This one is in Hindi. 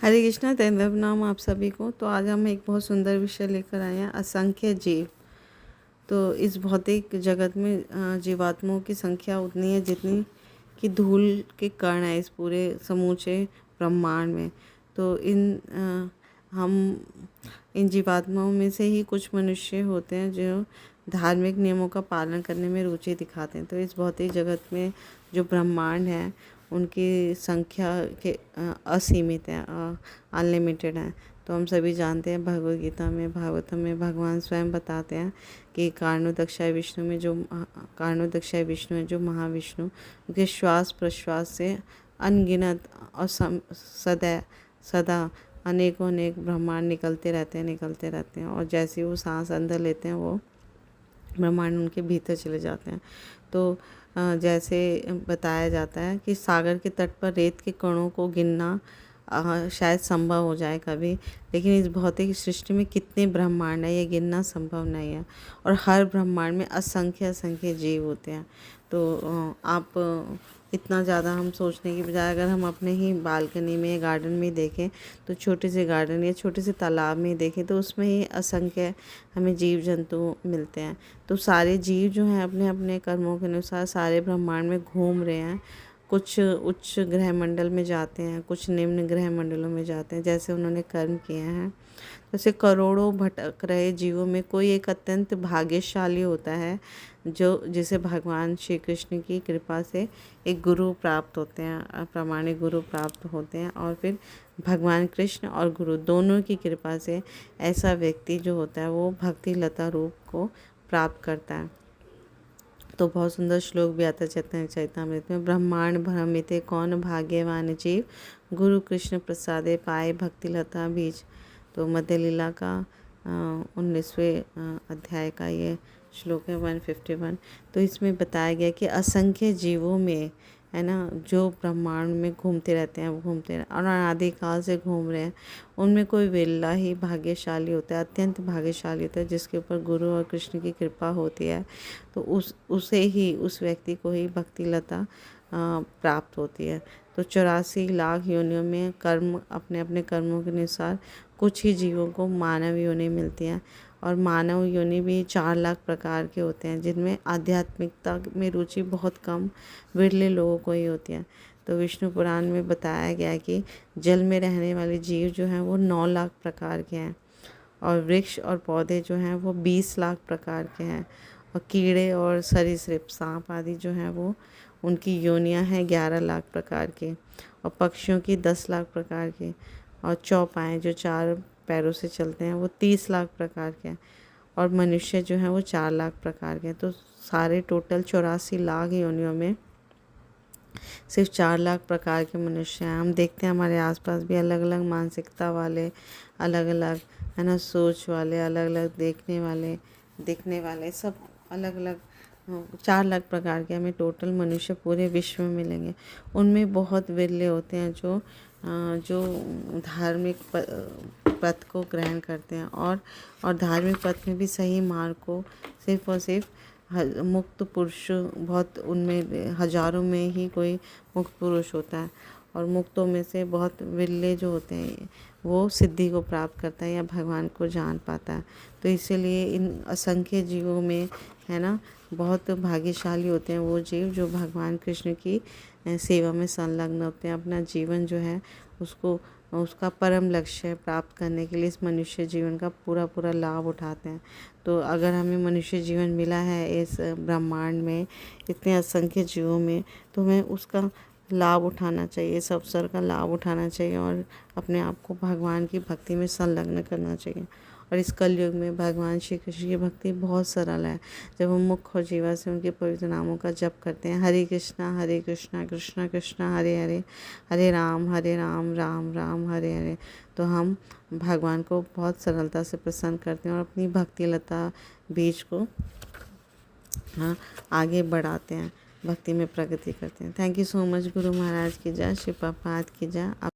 हरे कृष्णा तेंदुव नाम आप सभी को। तो आज हम एक बहुत सुंदर विषय लेकर आए हैं, असंख्य जीव। तो इस भौतिक जगत में जीवात्माओं की संख्या उतनी है जितनी कि धूल के कण है इस पूरे समूचे ब्रह्मांड में। तो हम इन जीवात्माओं में से ही कुछ मनुष्य होते हैं जो धार्मिक नियमों का पालन करने में रुचि दिखाते हैं। तो इस भौतिक जगत में जो ब्रह्मांड है उनकी संख्या के असीमित है, अनलिमिटेड है। तो हम सभी जानते हैं भगवद गीता में, भागवतम में भगवान स्वयं बताते हैं कि कारणोदक्षाय विष्णु में जो कारणोदक्षाय विष्णु है, जो महाविष्णु, उनके श्वास प्रश्वास से अनगिनत और सदा अनेकों अनेक ब्रह्मांड निकलते रहते हैं और जैसे वो सांस अंदर लेते हैं वो ब्रह्मांड उनके भीतर चले जाते हैं। तो जैसे बताया जाता है कि सागर के तट पर रेत के कणों को गिनना शायद संभव हो जाए कभी, लेकिन इस भौतिक सृष्टि में कितने ब्रह्मांड है ये गिनना संभव नहीं है। और हर ब्रह्मांड में असंख्य असंख्य जीव होते हैं। तो आप इतना ज़्यादा हम सोचने की बजाय अगर हम अपने ही बालकनी में, गार्डन में देखें, तो छोटे से गार्डन या छोटे से तालाब में देखें तो उसमें ही असंख्य हमें जीव जंतु मिलते हैं। तो सारे जीव जो हैं अपने अपने कर्मों के अनुसार सारे ब्रह्मांड में घूम रहे हैं। कुछ उच्च ग्रह मंडल में जाते हैं, कुछ निम्न ग्रह मंडलों में जाते हैं, जैसे उन्होंने कर्म किए हैं। जैसे करोड़ों भटक रहे जीवों में कोई एक अत्यंत भाग्यशाली होता है जो जिसे भगवान श्री कृष्ण की कृपा से एक गुरु प्राप्त होते हैं, प्रामाणिक गुरु प्राप्त होते हैं। और फिर भगवान कृष्ण और गुरु दोनों की कृपा से ऐसा व्यक्ति जो होता है वो भक्ति लता रूप को प्राप्त करता है। तो बहुत सुंदर श्लोक भी आता है चैतन्य चरितामृत में, ब्रह्मांड भ्रमिते कौन भाग्यवान जीव, गुरु कृष्ण प्रसादे पाए भक्ति लता बीज। तो मध्य लीला का 19वें अध्याय का ये श्लोक है 151। तो इसमें बताया गया कि असंख्य जीवों में है ना, जो ब्रह्मांड में घूमते रहते हैं, वो घूमते हैं और अनादिकाल से घूम रहे हैं। उनमें कोई विरला ही भाग्यशाली होता है, अत्यंत भाग्यशाली होता है जिसके ऊपर गुरु और कृष्ण की कृपा होती है। तो उस व्यक्ति को ही भक्ति लता प्राप्त होती है। तो 84 लाख योनियों में कर्म अपने अपने कर्मों के अनुसार कुछ ही जीवों को मानव योनि मिलती है। और मानव योनि भी 4 लाख प्रकार के होते हैं, जिनमें आध्यात्मिकता में रुचि बहुत कम विरले लोगों को ही होती है। तो विष्णु पुराण में बताया गया है कि जल में रहने वाले जीव जो हैं वो 9 लाख प्रकार के हैं, और वृक्ष और पौधे जो हैं वो 20 लाख प्रकार के हैं, और कीड़े और सरीसृप सांप आदि जो हैं वो उनकी योनियां हैं 11 लाख प्रकार के, और पक्षियों की 10 लाख प्रकार के, और चौपाएँ जो 4 पैरों से चलते हैं वो 30 लाख प्रकार के हैं, और मनुष्य जो हैं वो 4 लाख प्रकार के हैं। तो सारे टोटल 84 लाख योनियों में सिर्फ 4 लाख प्रकार के मनुष्य हैं। हम देखते हैं हमारे आसपास भी अलग अलग मानसिकता वाले, अलग अलग है ना सोच वाले, अलग अलग दिखने वाले सब अलग अलग 4 लाख प्रकार के हमें टोटल मनुष्य पूरे विश्व में मिलेंगे। उनमें बहुत विरले होते हैं जो धार्मिक पथ को ग्रहण करते हैं, और धार्मिक पथ में भी सही मार्ग को सिर्फ और सिर्फ मुक्त पुरुष, बहुत उनमें हजारों में ही कोई मुक्त पुरुष होता है, और मुक्तों में से बहुत विरले जो होते हैं वो सिद्धि को प्राप्त करता है या भगवान को जान पाता है। तो इसीलिए इन असंख्य जीवों में है ना बहुत भाग्यशाली होते हैं वो जीव जो भगवान कृष्ण की सेवा में संलग्न होते हैं, अपना जीवन जो है उसका परम लक्ष्य प्राप्त करने के लिए इस मनुष्य जीवन का पूरा लाभ उठाते हैं। तो अगर हमें मनुष्य जीवन मिला है इस ब्रह्मांड में इतने असंख्य जीवों में, तो हमें उसका लाभ उठाना चाहिए, इस अवसर का लाभ उठाना चाहिए और अपने आप को भगवान की भक्ति में संलग्न करना चाहिए। और इस कलयुग में भगवान श्री कृष्ण की भक्ति बहुत सरल है। जब हम मुख और जीवा से उनके पवित्र नामों का जप करते हैं, हरे कृष्णा कृष्णा कृष्णा हरे हरे, हरे राम राम राम हरे हरे, तो हम भगवान को बहुत सरलता से प्रसन्न करते हैं और अपनी भक्ति लता बीज को आगे बढ़ाते हैं, भक्ति में प्रगति करते हैं। Thank you so much. Guru Maharaj की जय, श्री प्रभुपाद की जय।